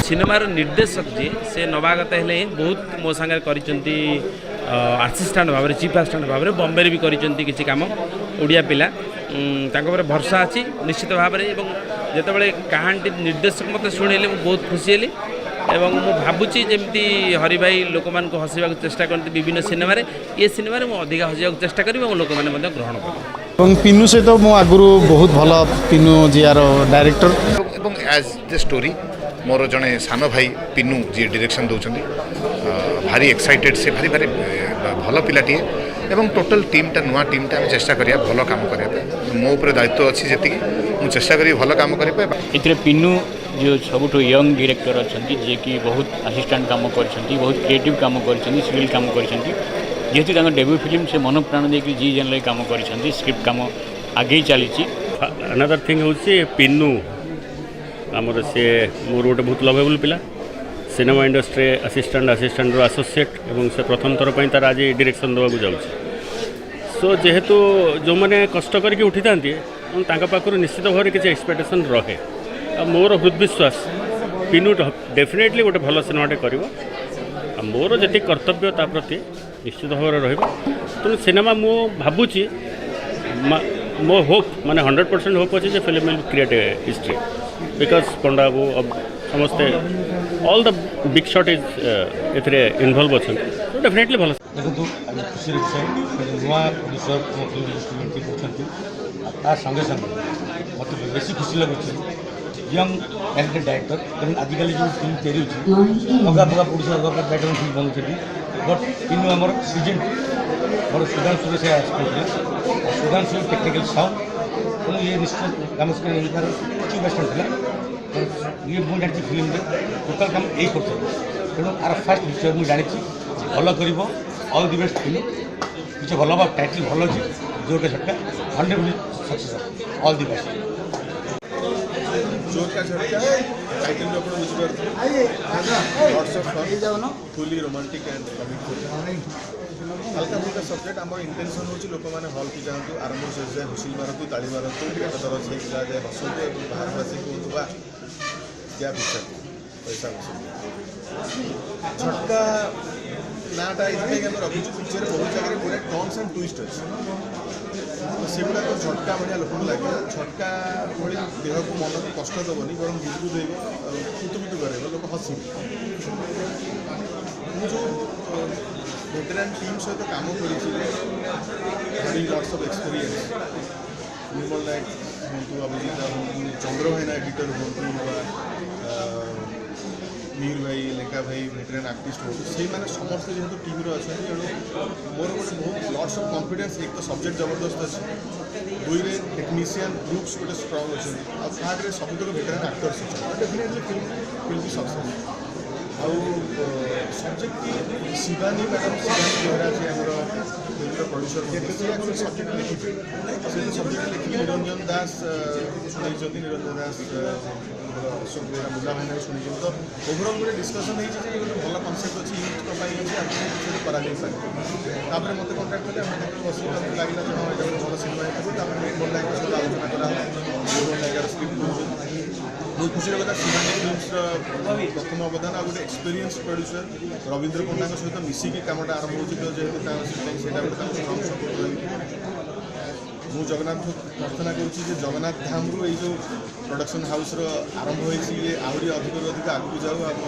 सिनेमार निर्देशक जी से नवागत हेले बहुत मो सागर आसिस्टाट भाव चीफ आसिस्टाट भाव बम्बे भी किसी काम ओडिया पिला भरसा अच्छी निश्चित भाव में जिते कहानी निर्देशक मत शुणिले बहुत खुशी हेली एवं मु भावुची जमी हरि भाई लोक मान हसवा चेष्टा करते विभिन्न सिनेमा ये सिनेमा मुझे अधिक हसवा चेष्टा करी लोक मैंने ग्रहण कर पिनु सहित मो आगु बहुत भल पिनु जियार डायरेक्टर एज द स्टोरी मोर जड़े सान भाई पिनु जी डायरेक्शन दौरान भारी एक्साइटेड से भारी भारी भल पिलाटी एवं टोटल टीमटा नुआ टीमटा आम चेष्टा करिया भल काम करने मो उपर दायित्व अच्छी जी मुझे चेष्टा करी भल काम करें पिनु जो सब यंग डायरेक्टर अच्छा जी कि बहुत असिस्टेंट काम कर बहुत क्रिएटिव काम कर सिविल काम कर जेहेतु डेब्यू फिल्म से मन प्राण देकर जी जनरल काम कर स्क्रिप्ट काम आगे चली। अनदर थिंग हूँ पिनु आमर सी मोर गोटे बहुत लवेबल पिला सिनेमा इंडस्ट्री असिस्टेंट एसोसिएट और से प्रथम थर पर तार आज डायरेक्शन देवाक जाऊँ सो जेहेतु जो मैंने कष्ट करके उठी था पाखर निश्चित भाव किसी एक्सपेक्टेशन रहे मोर हृद विश्वास पिनु डेफिनेटली गोटे भल सिनेमाटे कर मोर जी कर्तव्य ता प्रति निश्चित भाव तेणु सिनेमा मु भावुची मो होप माने 100% होप अच्छे film will create a history because Panda बाबू समस्ते all the big shot is एथरे इन्वॉल्व अच्छा तो डेफिनेटली भल देखो खुशी विषय नुआ प्रोड्यूसर संगे संगे मत बेस खुशी लगुच यंग टैलेंटेड डायरेक्टर तेनाली आजिकल जो फिल्म तैयारी अगा पगा पड़ा अगा पगा बैकग्राउंड फिल्म बनाऊँ बट इनू आमर सीजन मोर सुधांशु से सुधांशु टेक्निकल साउंड तेणु ये निश्चित काम तार चीफ एसिस्टेंट था ये मुझे जानी फिल्म टोटाल काम यही कर तेणु आर फास्ट पिक्चर मुझे जानी भल कर ऑल दि बेस्ट फिल्म किसी भल टाइटल भल अच्छे जोर का झटका 100% सक्सेस ऑल दि बेस्ट जोर का झटका टाइटल में अपन बुझिपारथि lots of fun fully romantic and comic हल्का फुल्का सब्जेक्ट आम इंटेंशन हूँ लोक मैंने हल की जातु आरंभ से जाए हुसिल मारतु ताली मारतु दर से जाए हसतु बाहर आसी कहतु बा क्या पिक्चर पैसा झटका नाटा ये आम रखीचु पिक्चर बहुत जगह पूरा टर्न्स एंड ट्विस्ट अच्छे तो से गुड़ा तो झटका भाया लोक लगे झटका भाई देह को मन को कष्ट दबनी बर बुझू देव कुतुकुतु करे लोक हसवे जो वेटेरान टीम सहित काम कर लॉट्स ऑफ एक्सपीरियंस निर्मल नायक हूँ अभिजिता हूँ चंद्र भाईना एडिटर हूँ मीर भाई लेखा भाई वेटेरान आर्टिस्ट हूँ से मैंने समस्त जेहतु टीम अच्छा तेणु मोर गोटे बहुत लॉट्स ऑफ कॉन्फिडेंस एक तो सब्जेक्ट जबरदस्त अच्छे दुई रे टेक्नीशियन ग्रुप्स गोटे स्ट्रंग अच्छे आगे सबुतक वेटेरान आक्टर्स अच्छे definitely film will be success आउ सब्जेक्ट की शिवानी मैडम शिवानी बेहरा जी आम फिल्म प्रोड्यूसर सब्जेक्ट लिखिए से सब्जेक्ट लिखिए निरंजन दास शुणी निरंजन दास अशोक बेहरा मुला भाई शुणी तो ओभरअल गोटे डिस्कसन होती भल कनसेप्ट अच्छी यूथ अच्छे आगे कर मत कंटाक्ट कले बस लगे जो हाँ ये भल सिनेमा निर्मल नायक सहित आलोचना करा निर्मल नायकार स्क्रिप्ट बहुत खुशी लगा शिवानी फिल्म्स प्रथम अवदान आ गोटे एक्सपीरियंस प्रोड्यूसर रवींद्र पंडा सहित मिसिकी कामटा आरंभ हो जेहेतु स्ट्रंग सपोर्ट रही मुझे जगन्नाथ प्रार्थना करुँच जगन्नाथ धाम रू जो प्रोडक्शन हाउस आरंभ होती ये आहरी अधिक अधिक आगे जाऊ आम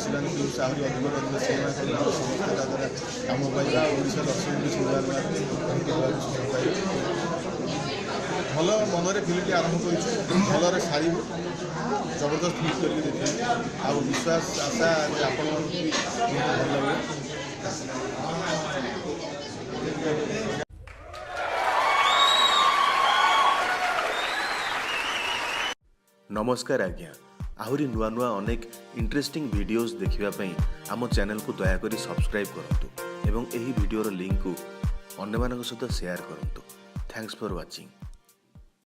शिवानी फिल्म्स आहरी अधिक अधिक सिनेमा समस्त द्वारा कम पाइबा ओडिशा दर्शक भल मनरे फिल्म आरंभ कर भलरे सारू जबरदस्त हिट करके देखिए आ विश्वास आशा आपण भल लगे। नमस्कार आज्ञा आहरी नुआ नुआ अनेक इंटरेस्टिंग वीडियोस देखिबा आम चैनल को दयाकोरी सब्सक्राइब करंतु एवं एही वीडियोर लिंक को अन्य मानक सहित शेयर करंतु। Thanks for watching.